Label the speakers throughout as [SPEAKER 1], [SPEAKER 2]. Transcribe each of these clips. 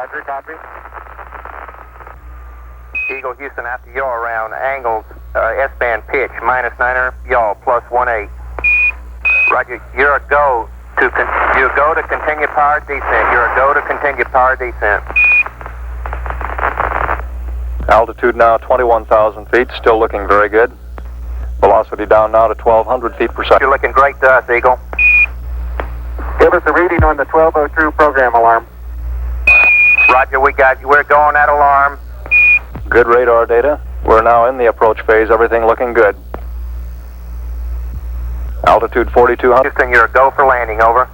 [SPEAKER 1] Roger, copy.
[SPEAKER 2] Eagle Houston after yaw around angles S-band pitch minus 9er yaw plus 1/8. Roger, you're a go to continue power descent. You're a go to continue power descent.
[SPEAKER 3] Altitude now 21,000 feet, still looking very good. Velocity down now to 1,200 feet per second.
[SPEAKER 2] You're looking great to us, Eagle.
[SPEAKER 1] Give us a reading on the 1202 program alarm.
[SPEAKER 2] Roger, we got you. We're going at alarm.
[SPEAKER 3] Good radar data. We're now in the approach phase, everything looking good. Altitude 4,200.
[SPEAKER 2] Houston, you're a go for landing, over.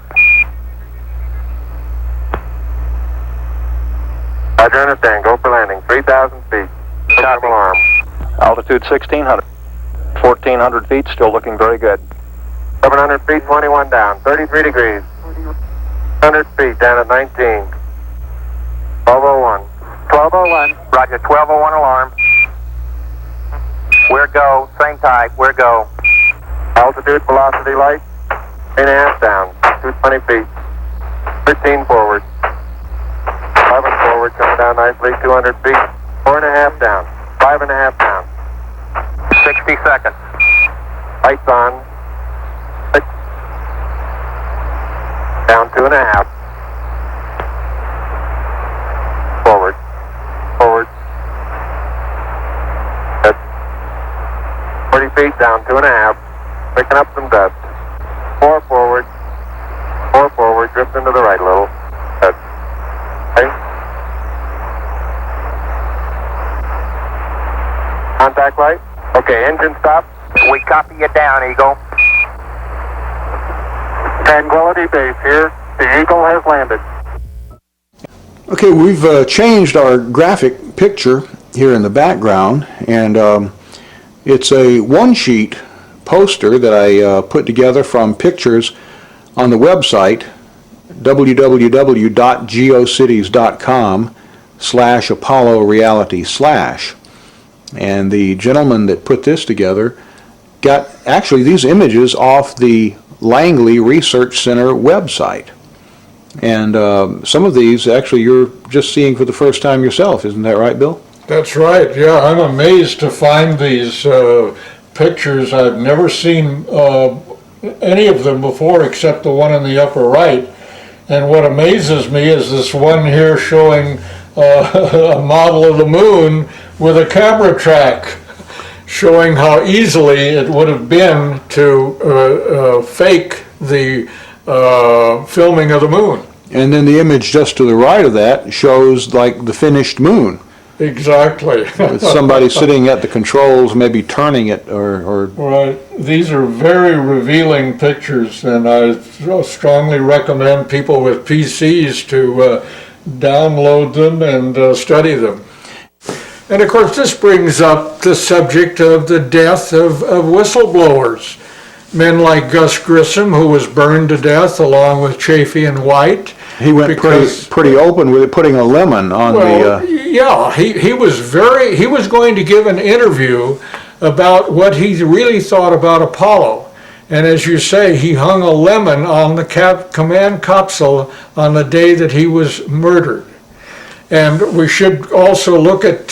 [SPEAKER 1] Roger, understand. Go for landing. 3,000 feet. Program alarm.
[SPEAKER 3] Altitude 1,600. 1,400 feet, still looking very good.
[SPEAKER 1] 700 feet, 21 down. 33 degrees. 100 feet down at 19. 1201. 1201.
[SPEAKER 2] Roger, 1201 alarm. We're go. Same type. We're go.
[SPEAKER 1] Altitude, velocity, light. 3.5 down. 220 feet. 13 forward. 11 forward, coming down nicely. 200 feet. 4.5 down. 5.5 down.
[SPEAKER 2] 60 seconds.
[SPEAKER 1] Lights on. 6. Down 2.5. Forward. Forward. Good. 40 feet down 2.5. Picking up some dust. 4 forward. 4 forward. Drifting to the right a little. Good. Okay. Contact light. Okay, engine stop.
[SPEAKER 2] We copy you down, Eagle.
[SPEAKER 1] Tranquility Base here. The Eagle has landed.
[SPEAKER 4] Okay, we've changed our graphic picture here in the background, and it's a one-sheet poster that I put together from pictures on the website www.geocities.com/Apollo Reality/. And the gentleman that put this together got actually these images off the Langley Research Center website. And some of these actually you're just seeing for the first time yourself, isn't that right, Bill?
[SPEAKER 5] That's right, yeah. I'm amazed to find these pictures. I've never seen any of them before except the one in the upper right. And what amazes me is this one here showing a model of the moon with a camera track, showing how easily it would have been to fake the filming of the moon.
[SPEAKER 4] And then the image just to the right of that shows like the finished moon.
[SPEAKER 5] Exactly.
[SPEAKER 4] With somebody sitting at the controls, maybe turning it or...
[SPEAKER 5] Right. These are very revealing pictures, and I strongly recommend people with PCs to download them and study them. And of course, this brings up the subject of the death of whistleblowers. Men like Gus Grissom, who was burned to death along with Chafee and White.
[SPEAKER 4] He went pretty open with it, putting a lemon on
[SPEAKER 5] Yeah, he was going to give an interview about what he really thought about Apollo. And as you say, he hung a lemon on the command capsule on the day that he was murdered. And we should also look at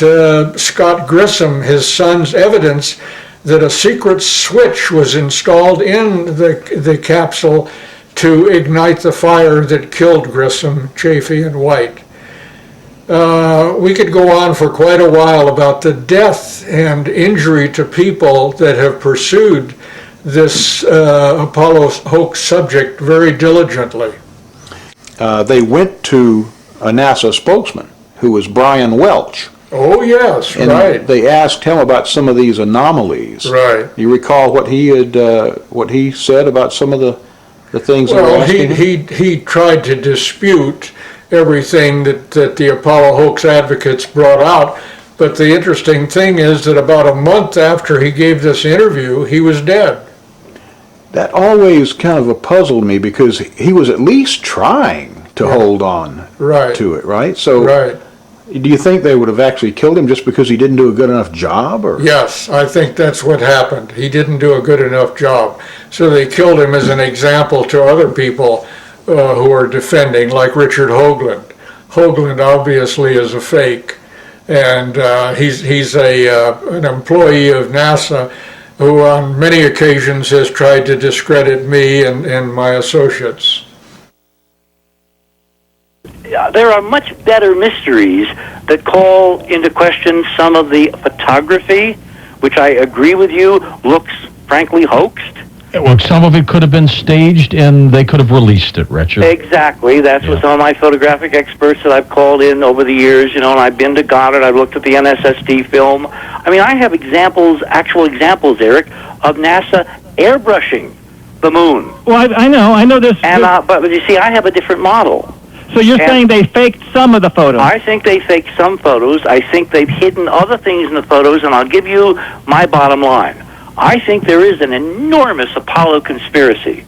[SPEAKER 5] Scott Grissom, his son's evidence that a secret switch was installed in the capsule to ignite the fire that killed Grissom, Chafee, and White. We could go on for quite a while about the death and injury to people that have pursued this Apollo hoax subject very diligently.
[SPEAKER 4] They went to a NASA spokesman who was Brian Welch.
[SPEAKER 5] Oh yes,
[SPEAKER 4] and
[SPEAKER 5] right.
[SPEAKER 4] They asked him about some of these anomalies.
[SPEAKER 5] Right.
[SPEAKER 4] You recall what he said about some of the things that were asking him?
[SPEAKER 5] He tried to dispute everything that the Apollo hoax advocates brought out. But the interesting thing is that about a month after he gave this interview, he was dead.
[SPEAKER 4] That always kind of puzzled me because he was at least trying to hold on to it, right? So, do you think they would have actually killed him just because he didn't do a good enough job? Or?
[SPEAKER 5] Yes, I think that's what happened. He didn't do a good enough job. So they killed him as an example to other people who are defending, like Richard Hoagland. Hoagland obviously is a fake, and he's an employee of NASA who on many occasions has tried to discredit me and my associates.
[SPEAKER 6] There are much better mysteries that call into question some of the photography, which I agree with you looks frankly hoaxed.
[SPEAKER 7] Well, some of it could have been staged, and they could have released it, Richard.
[SPEAKER 6] Exactly. That's what some of my photographic experts that I've called in over the years, and I've been to Goddard, I've looked at the NSSD film. I mean, I have actual examples, Eric, of NASA airbrushing the moon.
[SPEAKER 8] Well, I know this.
[SPEAKER 6] And, but you see, I have a different model.
[SPEAKER 8] So you're saying they faked some of the photos?
[SPEAKER 6] I think they faked some photos. I think they've hidden other things in the photos, and I'll give you my bottom line. I think there is an enormous Apollo conspiracy,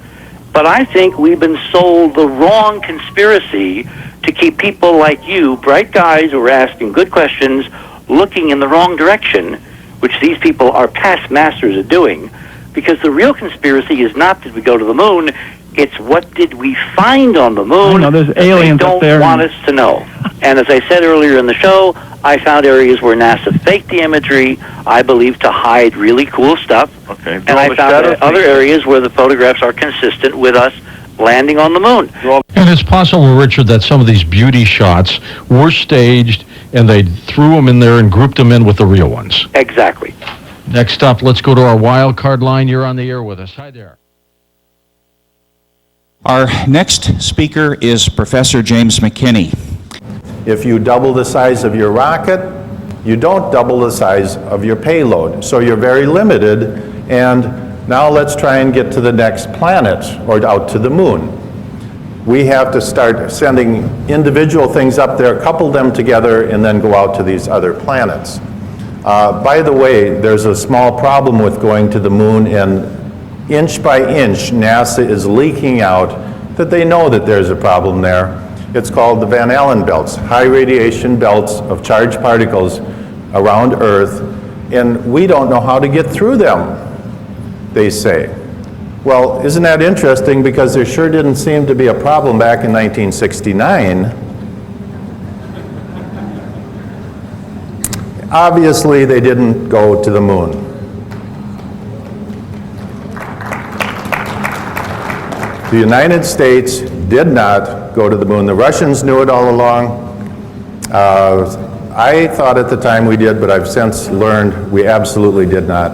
[SPEAKER 6] but I think we've been sold the wrong conspiracy to keep people like you, bright guys who are asking good questions, looking in the wrong direction, which these people are past masters of doing, because the real conspiracy is not did we go to the moon, it's what did we find on the moon.
[SPEAKER 8] I know, there's aliens
[SPEAKER 6] they
[SPEAKER 8] up there.
[SPEAKER 6] don't want us to know. And as I said earlier in the show, I found areas where NASA faked the imagery, I believe, to hide really cool stuff.
[SPEAKER 3] Okay.
[SPEAKER 6] And I found other areas where the photographs are consistent with us landing on the moon.
[SPEAKER 7] And it's possible, Richard, that some of these beauty shots were staged, and they threw them in there and grouped them in with the real ones.
[SPEAKER 6] Exactly.
[SPEAKER 7] Next up, let's go to our wild card line. You're on the air with us. Hi there.
[SPEAKER 9] Our next speaker is Professor James McKinney.
[SPEAKER 10] If you double the size of your rocket, you don't double the size of your payload. So you're very limited, and now let's try and get to the next planet or out to the moon. We have to start sending individual things up there, couple them together, and then go out to these other planets. By the way, there's a small problem with going to the moon, and inch by inch, NASA is leaking out that they know that there's a problem there. It's called the Van Allen belts, high radiation belts of charged particles around Earth, and we don't know how to get through them, they say. Well, isn't that interesting, because there sure didn't seem to be a problem back in 1969. Obviously, they didn't go to the moon. The United States did not go to the moon. The Russians knew it all along. I thought at the time we did, but I've since learned we absolutely did not.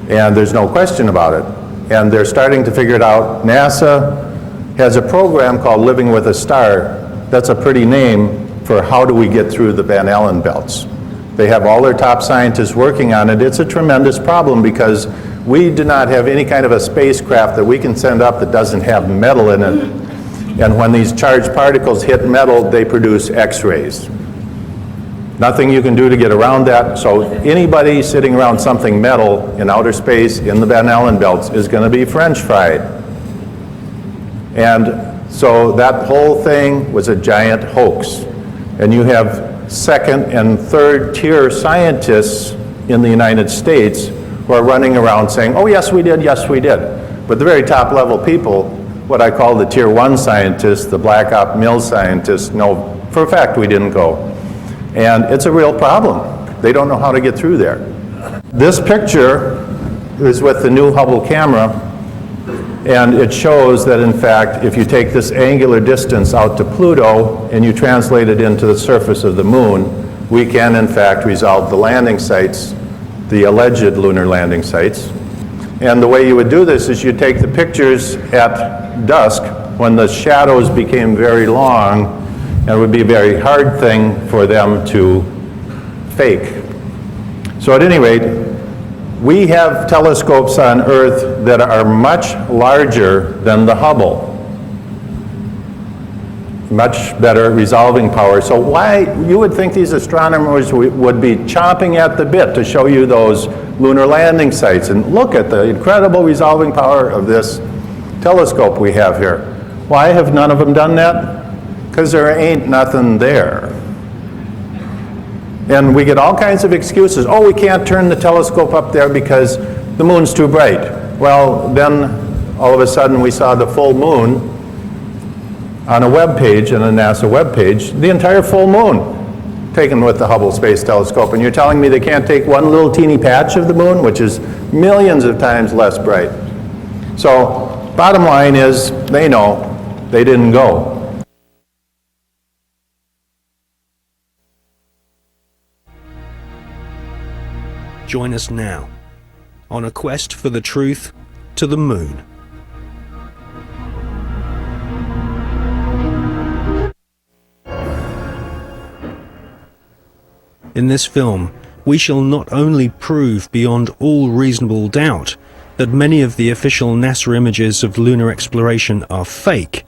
[SPEAKER 10] And there's no question about it. And they're starting to figure it out. NASA has a program called Living with a Star. That's a pretty name for how do we get through the Van Allen belts. They have all their top scientists working on it. It's a tremendous problem because we do not have any kind of a spacecraft that we can send up that doesn't have metal in it. And when these charged particles hit metal, they produce X-rays. Nothing you can do to get around that. So anybody sitting around something metal in outer space in the Van Allen belts is going to be French fried. And so that whole thing was a giant hoax. And you have second and third tier scientists in the United States who are running around saying, oh, yes, we did, yes, we did. But the very top level people, what I call the tier one scientists, the black op mill scientists, know for a fact we didn't go. And it's a real problem. They don't know how to get through there. This picture is with the new Hubble camera, and it shows that, in fact, if you take this angular distance out to Pluto and you translate it into the surface of the moon, we can, in fact, resolve the landing sites, the alleged lunar landing sites. And the way you would do this is you take the pictures at dusk when the shadows became very long, and it would be a very hard thing for them to fake. So at any rate, we have telescopes on Earth that are much larger than the Hubble. Much better resolving power. So why, you would think these astronomers would be chomping at the bit to show you those lunar landing sites. And look at the incredible resolving power of this telescope we have here. Why have none of them done that? Because there ain't nothing there. And we get all kinds of excuses. Oh, we can't turn the telescope up there because the moon's too bright. Well, then all of a sudden we saw the full moon on a web page, on a NASA web page, the entire full moon taken with the Hubble Space Telescope. And you're telling me they can't take one little teeny patch of the moon, which is millions of times less bright. So bottom line is, they know they didn't go.
[SPEAKER 11] Join us now on a quest for the truth to the moon. In this film, we shall not only prove beyond all reasonable doubt that many of the official NASA images of lunar exploration are fake,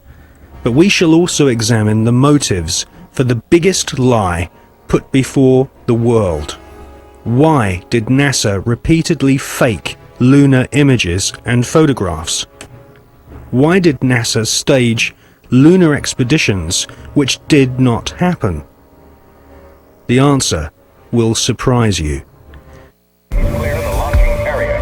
[SPEAKER 11] but we shall also examine the motives for the biggest lie put before the world. Why did NASA repeatedly fake lunar images and photographs? Why did NASA stage lunar expeditions which did not happen? The answer will surprise you.
[SPEAKER 2] Clear the launching area.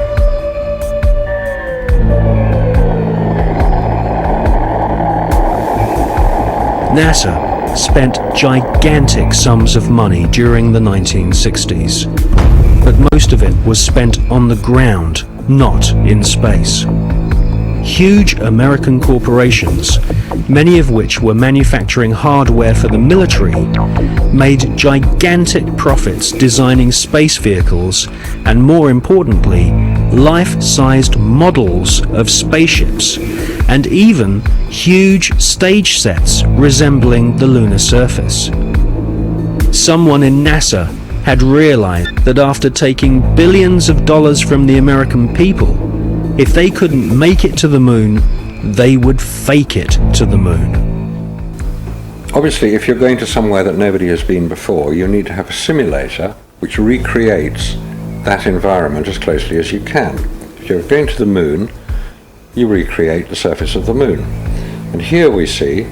[SPEAKER 11] NASA spent gigantic sums of money during the 1960s, but most of it was spent on the ground, not in space. Huge American corporations, many of which were manufacturing hardware for the military, made gigantic profits designing space vehicles and, more importantly, life-sized models of spaceships, and even huge stage sets resembling the lunar surface. Someone in NASA had realized that after taking billions of dollars from the American people, if they couldn't make it to the moon, they would fake it to the moon.
[SPEAKER 12] Obviously, if you're going to somewhere that nobody has been before, you need to have a simulator which recreates that environment as closely as you can. If you're going to the moon, you recreate the surface of the moon. And here we see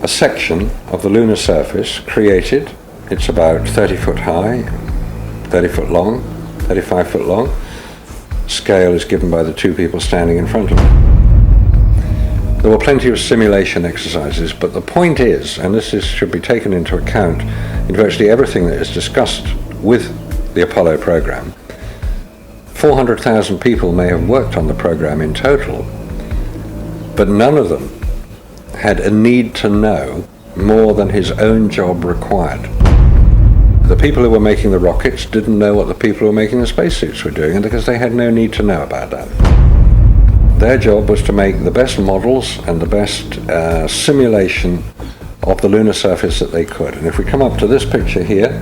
[SPEAKER 12] a section of the lunar surface created. It's about 30 foot high, 30 foot long, 35 foot long. Scale is given by the two people standing in front of it. There were plenty of simulation exercises, but the point is, and should be taken into account in virtually everything that is discussed with the Apollo program, 400,000 people may have worked on the program in total, but none of them had a need to know more than his own job required. The people who were making the rockets didn't know what the people who were making the spacesuits were doing, because they had no need to know about that. Their job was to make the best models and the best simulation of the lunar surface that they could. And if we come up to this picture here,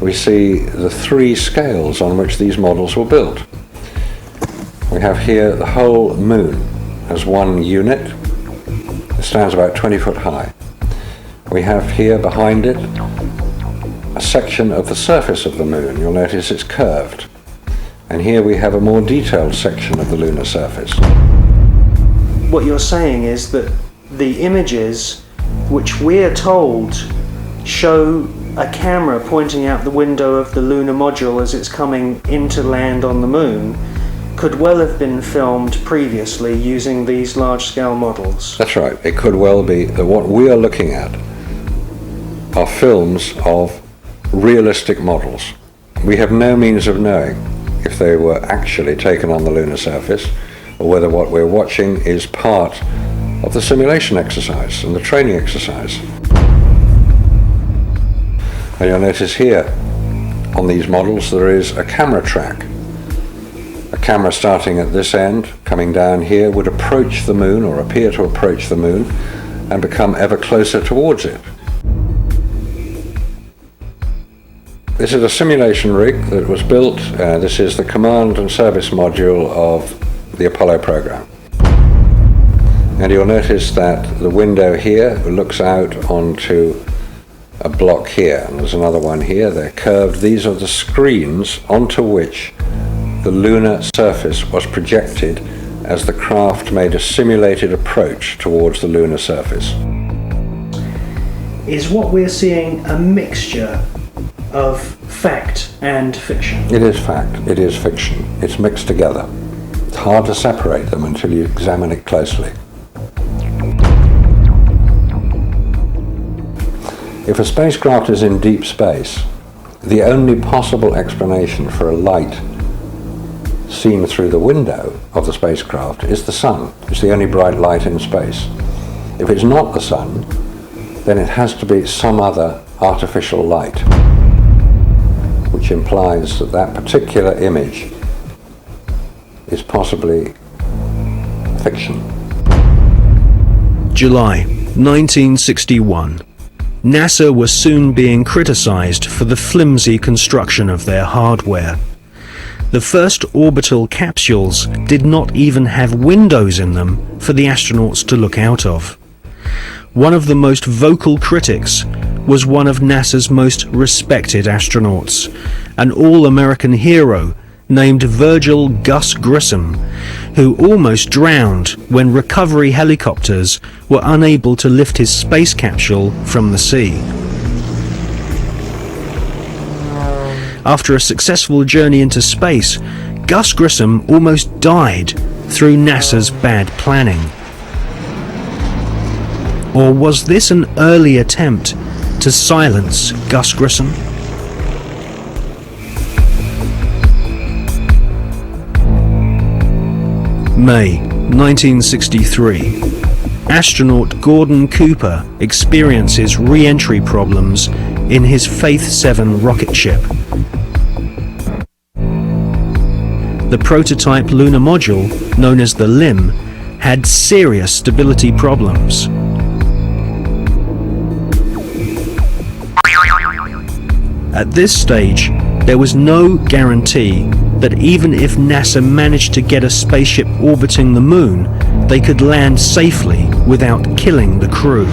[SPEAKER 12] we see the three scales on which these models were built. We have here the whole moon as one unit. It stands about 20 foot high. We have here behind it a section of the surface of the moon. You'll notice it's curved. And here we have a more detailed section of the lunar surface.
[SPEAKER 11] What you're saying is that the images which we're told show a camera pointing out the window of the lunar module as it's coming into land on the moon could well have been filmed previously using these large-scale models.
[SPEAKER 12] That's right. It could well be that what we are looking at are films of realistic models. We have no means of knowing if they were actually taken on the lunar surface, or whether what we're watching is part of the simulation exercise and the training exercise. And you'll notice here on these models there is a camera track. A camera starting at this end, coming down here, would approach the moon, or appear to approach the moon, and become ever closer towards it. This is a simulation rig that was built. This is the command and service module of the Apollo program. And you'll notice that the window here looks out onto a block here, and there's another one here. They're curved. These are the screens onto which the lunar surface was projected as the craft made a simulated approach towards the lunar surface.
[SPEAKER 11] Is what we're seeing a mixture of fact and fiction?
[SPEAKER 12] It is fact, it is fiction. It's mixed together. It's hard to separate them until you examine it closely. If a spacecraft is in deep space, the only possible explanation for a light seen through the window of the spacecraft is the sun. It's the only bright light in space. If it's not the sun, then it has to be some other artificial light, which implies that that particular image is possibly fiction.
[SPEAKER 11] July 1961. NASA was soon being criticized for the flimsy construction of their hardware. The first orbital capsules did not even have windows in them for the astronauts to look out of. One of the most vocal critics was one of NASA's most respected astronauts, an all-American hero named Virgil Gus Grissom, who almost drowned when recovery helicopters were unable to lift his space capsule from the sea. After a successful journey into space, Gus Grissom almost died through NASA's bad planning. Or was this an early attempt to silence Gus Grissom? May 1963. Astronaut Gordon Cooper experiences re-entry problems in his Faith 7 rocket ship. The prototype lunar module, known as the LIM, had serious stability problems. At this stage, there was no guarantee that even if NASA managed to get a spaceship orbiting the moon, they could land safely without killing the crew.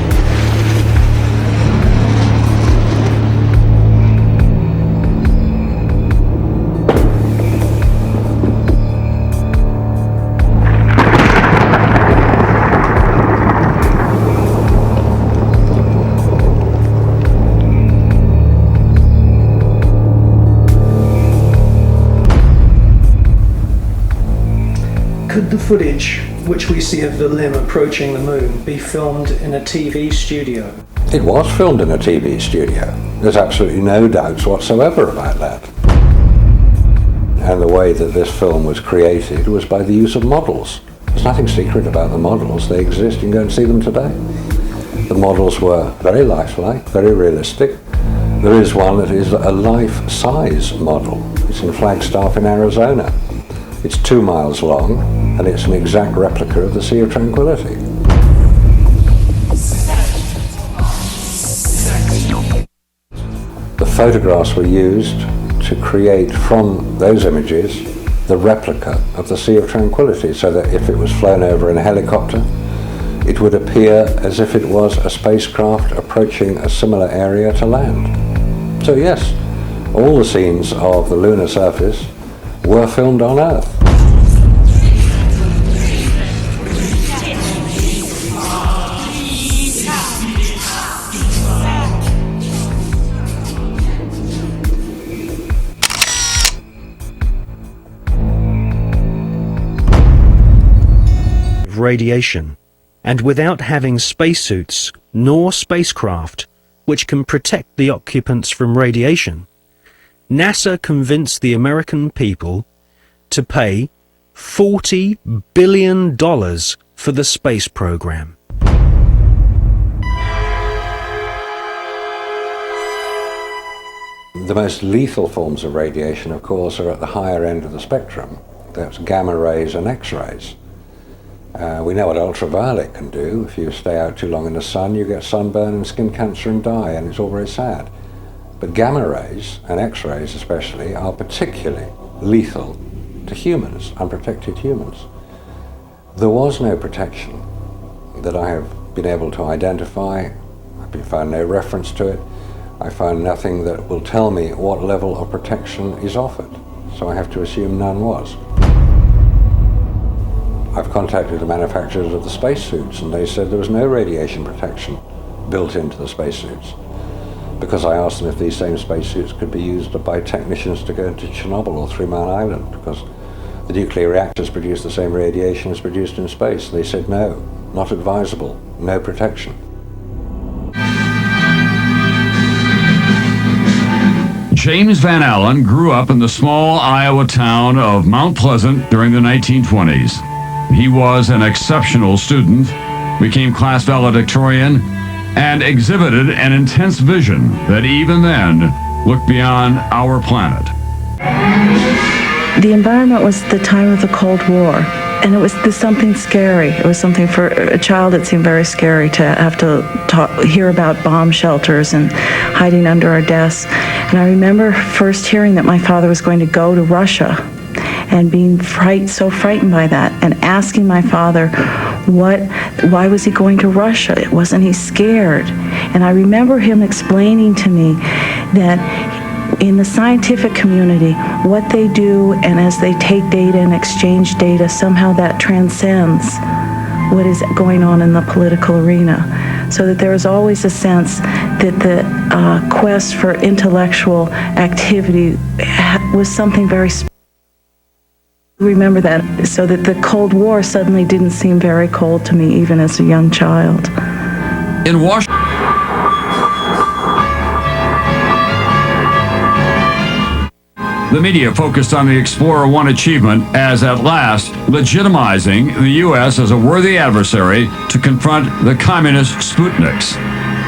[SPEAKER 11] Could the footage which we see of the LIM approaching the moon be filmed in a TV studio?
[SPEAKER 12] It was filmed in a TV studio. There's absolutely no doubts whatsoever about that. And the way that this film was created was by the use of models. There's nothing secret about the models. They exist. You can go and see them today. The models were very lifelike, very realistic. There is one that is a life-size model. It's in Flagstaff in Arizona. It's 2 miles long, and it's an exact replica of the Sea of Tranquility. The photographs were used to create from those images the replica of the Sea of Tranquility, so that if it was flown over in a helicopter, it would appear as if it was a spacecraft approaching a similar area to land. So yes, all the scenes of the lunar surface were filmed on Earth.
[SPEAKER 11] Radiation, and without having spacesuits nor spacecraft which can protect the occupants from radiation, NASA convinced the American people to pay $40 billion for the space program.
[SPEAKER 12] The most lethal forms of radiation, of course, are at the higher end of the spectrum. That's gamma rays and X-rays. We know what ultraviolet can do. If you stay out too long in the sun, you get sunburn and skin cancer and die, and it's all very sad. But gamma rays, and X-rays especially, are particularly lethal to humans, unprotected humans. There was no protection that I have been able to identify. I've found no reference to it. I found nothing that will tell me what level of protection is offered, so I have to assume none was. I've contacted the manufacturers of the spacesuits, and they said there was no radiation protection built into the spacesuits, because I asked them if these same spacesuits could be used by technicians to go into Chernobyl or 3 Mile Island, because the nuclear reactors produce the same radiation as produced in space. They said no, not advisable, no protection.
[SPEAKER 13] James Van Allen grew up in the small Iowa town of Mount Pleasant during the 1920s. He was an exceptional student, became class valedictorian, and exhibited an intense vision that even then looked beyond our planet.
[SPEAKER 14] The environment was the time of the Cold War, and it was something scary. It was something for a child, it seemed very scary to have to hear about bomb shelters and hiding under our desks. And I remember first hearing that my father was going to go to Russia and being so frightened by that, and asking my father, why was he going to Russia? Wasn't he scared? And I remember him explaining to me that in the scientific community, what they do, and as they take data and exchange data, somehow that transcends what is going on in the political arena. So that there is always a sense that the quest for intellectual activity was something very special. Remember that, so that the Cold War suddenly didn't seem very cold to me, even as a young child.
[SPEAKER 13] In Washington, the media focused on the Explorer 1 achievement as at last legitimizing the U.S. as a worthy adversary to confront the communist Sputniks.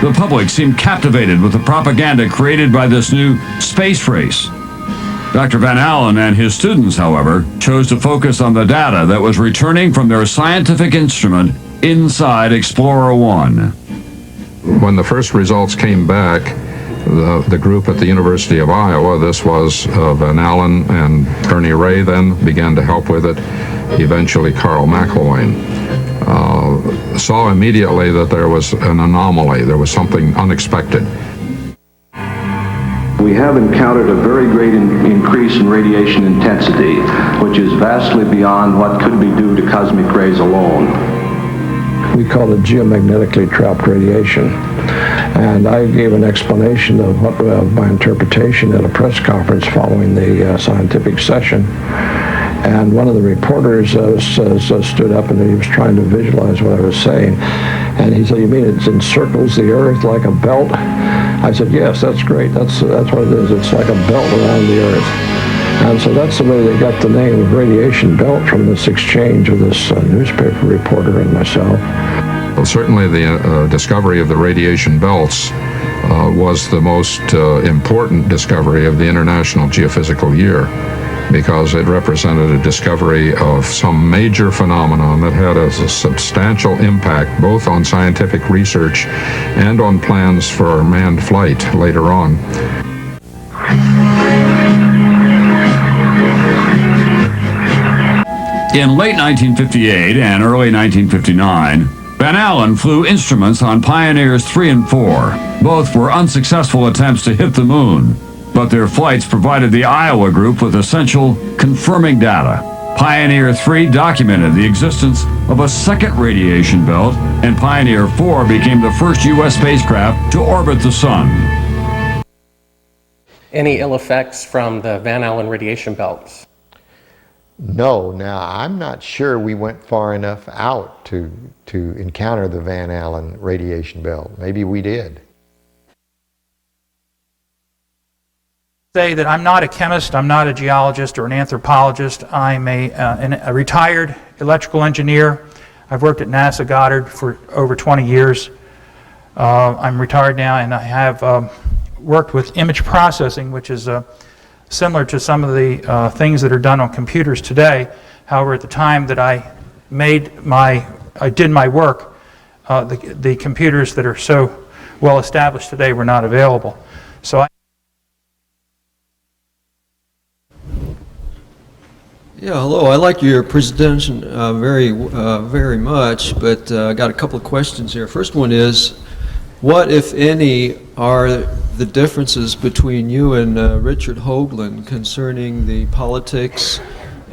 [SPEAKER 13] The public seemed captivated with the propaganda created by this new space race. Dr. Van Allen and his students, however, chose to focus on the data that was returning from their scientific instrument inside Explorer 1.
[SPEAKER 15] When the first results came back, the group at the University of Iowa, this was Van Allen and Ernie Ray, then began to help with it, eventually Carl McElwain. Saw immediately that there was an anomaly, there was something unexpected.
[SPEAKER 16] We have encountered a very great increase in radiation intensity, which is vastly beyond what could be due to cosmic rays alone.
[SPEAKER 17] We call it geomagnetically trapped radiation. And I gave an explanation of what my interpretation at a press conference following the scientific session. And one of the reporters stood up and he was trying to visualize what I was saying. And he said, "You mean it encircles the Earth like a belt?" I said, "Yes, that's great. That's what it is. It's like a belt around the Earth." And so that's the way they got the name of radiation belt, from this exchange with this newspaper reporter and myself.
[SPEAKER 15] Well, certainly the discovery of the radiation belts was the most important discovery of the International Geophysical Year, because it represented a discovery of some major phenomenon that had a substantial impact both on scientific research and on plans for manned flight later on.
[SPEAKER 13] In late 1958 and early 1959, Van Allen flew instruments on Pioneers 3 and 4. Both were unsuccessful attempts to hit the moon, but their flights provided the Iowa group with essential confirming data. Pioneer 3 documented the existence of a second radiation belt, and Pioneer 4 became the first U.S. spacecraft to orbit the sun.
[SPEAKER 18] Any ill effects from the Van Allen radiation belts?
[SPEAKER 19] No. Now, I'm not sure we went far enough out to encounter the Van Allen radiation belt. Maybe we did.
[SPEAKER 20] Say that I'm not a chemist, I'm not a geologist or an anthropologist. I'm a retired electrical engineer. I've worked at NASA Goddard for over 20 years. I'm retired now, and I have worked with image processing, which is similar to some of the things that are done on computers today. However, at the time that I did my work, the computers that are so well established today were not available. So
[SPEAKER 21] Yeah, hello. I like your presentation very much, but I got a couple of questions here. First one is, what, if any, are the differences between you and Richard Hoagland concerning the politics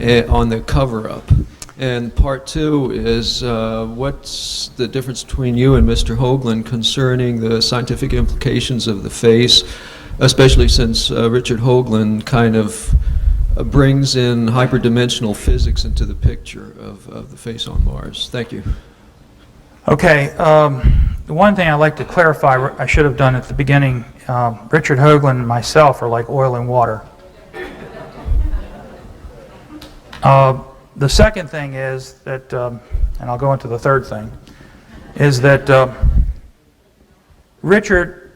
[SPEAKER 21] on the cover-up? And part two is, what's the difference between you and Mr. Hoagland concerning the scientific implications of the face, especially since Richard Hoagland kind of brings in hyperdimensional physics into the picture of the face on Mars? Thank you.
[SPEAKER 20] Okay, the one thing I'd like to clarify, I should have done at the beginning, Richard Hoagland and myself are like oil and water. The second thing is that, and I'll go into the third thing, is that Richard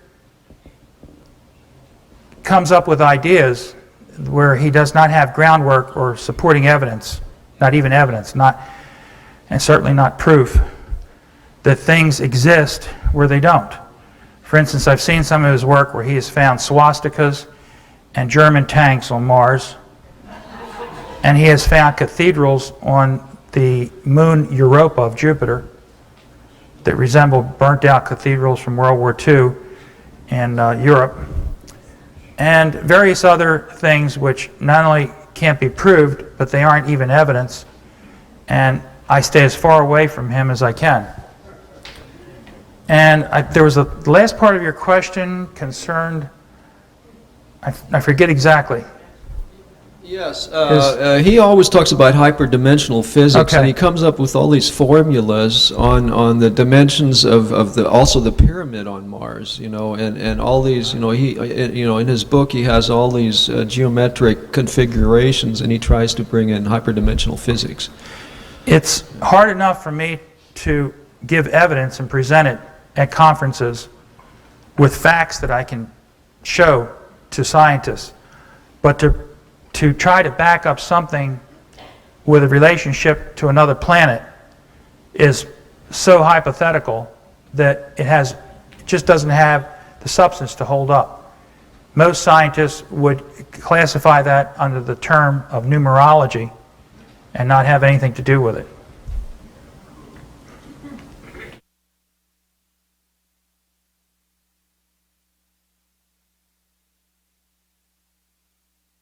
[SPEAKER 20] comes up with ideas where he does not have groundwork or supporting evidence, not even evidence, and certainly not proof that things exist where they don't. For instance, I've seen some of his work where he has found swastikas and German tanks on Mars, and he has found cathedrals on the moon Europa of Jupiter that resemble burnt-out cathedrals from World War II in Europe, and various other things which not only can't be proved, but they aren't even evidence, and I stay as far away from him as I can. And there was the last part of your question concerned, I forget exactly.
[SPEAKER 21] Yes, he always talks about hyperdimensional physics,
[SPEAKER 20] Okay.
[SPEAKER 21] and he comes up with all these formulas on the dimensions of also the pyramid on Mars, and all these, in his book he has all these geometric configurations, and he tries to bring in hyperdimensional physics.
[SPEAKER 20] It's hard enough for me to give evidence and present it at conferences with facts that I can show to scientists, but to try to back up something with a relationship to another planet is so hypothetical that it just doesn't have the substance to hold up. Most scientists would classify that under the term of numerology and not have anything to do with it.